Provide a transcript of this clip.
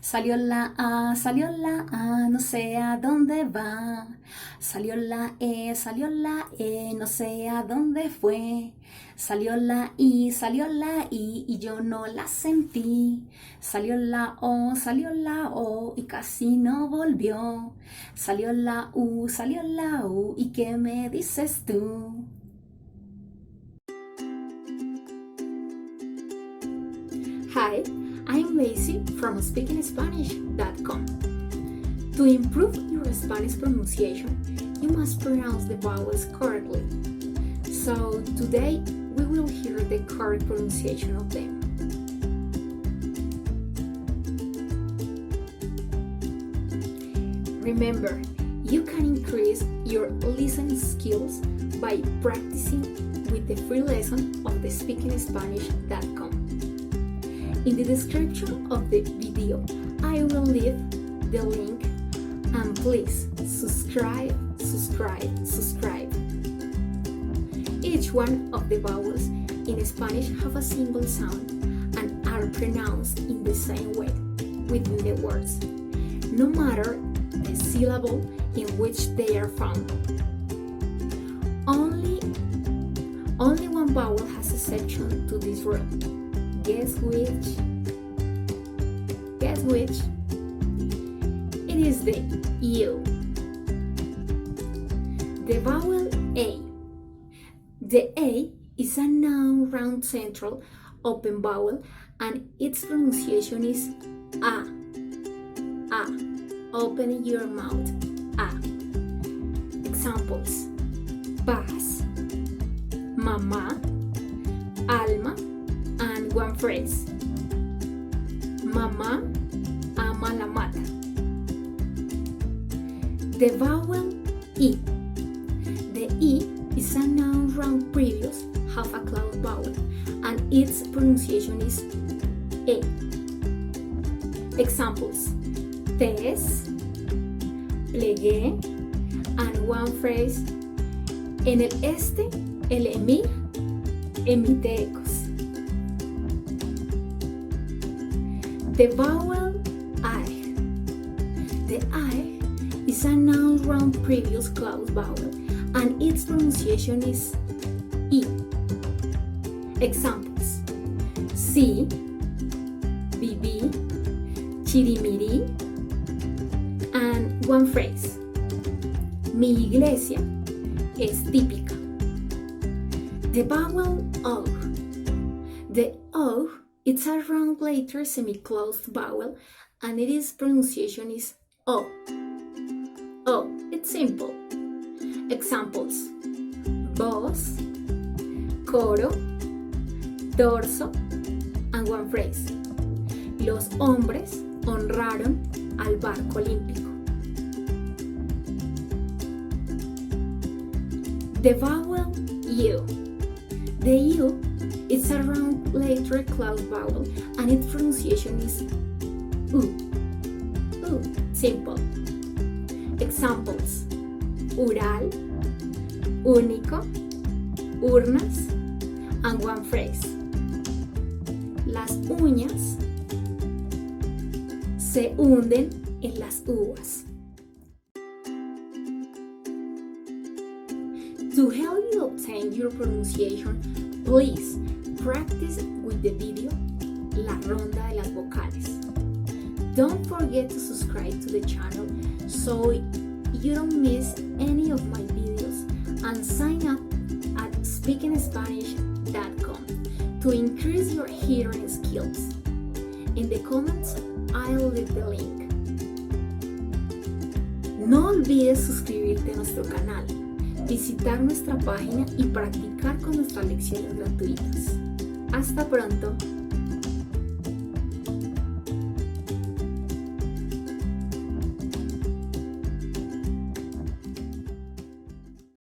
salió la A, no sé a dónde va. Salió la E, no sé a dónde fue. Salió la I, y yo no la sentí. Salió la O, y casi no volvió. Salió la U, ¿y qué me dices tú? Hi, I'm Lacey from speakingspanish.com. To improve your Spanish pronunciation, you must pronounce the vowels correctly. So today we will hear the correct pronunciation of them. Remember, you can increase your listening skills by practicing with the free lesson of the speakingspanish.com. In the description of the video, I will leave the link, and please subscribe. Each one of the vowels in Spanish have a single sound and are pronounced in the same way within the words, no matter the syllable in which they are found. Only one vowel has exception to this rule. Guess which? It is the U. The vowel A. The A is a non-round central open vowel and its pronunciation is A. Open your mouth. A. Examples: paz, mamá, alma, and one phrase: mamá ama la mata. The vowel E. The E is a non-round previous half a cloud vowel and its pronunciation is E. Examples: tes, plegué, and one phrase: en el este el emir emite ecos. The vowel I. The I is a non-round previous cloud vowel and its pronunciation is E. Examples: sí, viví, chirimiri, and one phrase: mi iglesia es típica. The vowel O. The O is a round later semi-closed vowel and its pronunciation is O. It's simple. Examples: voz, coro, dorso, and one phrase: los hombres honraron al barco olímpico. The vowel U. The U is a round later cloud vowel and its pronunciation is U. Simple. Examples: ural, único, urnas, and one phrase: las uñas se hunden en las uvas. To help you obtain your pronunciation, please practice with the video La Ronda de las Vocales. Don't forget to subscribe to the channel so you don't miss any of my videos, and sign up at speakingspanish.com to increase your hearing skills. In the comments, I'll leave the link. No olvides suscribirte a nuestro canal, visitar nuestra página y practicar con nuestras lecciones gratuitas. Hasta pronto.